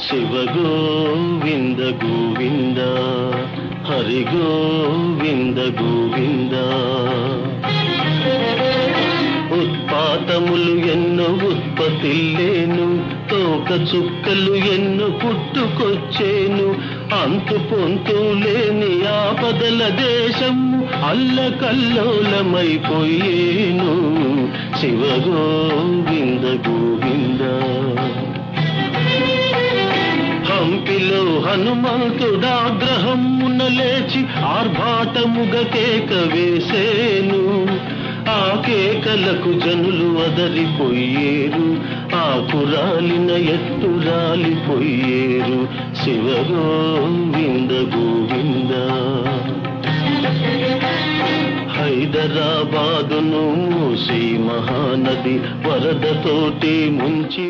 శివ గోవింద గోవింద హరి గోవింద గోవింద. ఉత్పాతములు ఎన్నో ఉత్పత్తిల్లేను, తోక చుక్కలు ఎన్నో పుట్టుకొచ్చేను. అంతు పొంతు లేని ఆపదల దేశము అల్లకల్లోలమైపోయేను. శివ గోవింద గోవింద. హంపిలో హనుమంతుడాగ్రహమున లేచి ఆర్భాటముగ కేక వేసేను. ఆ కేకలకు జనులు అదరిపోయేరు, ఆకురాలిన ఎత్తురాలిపోయేరు. శివ గోవింద గోవింద. హైదరాబాదును మూసీ మహానది వరదతోటి ముంచి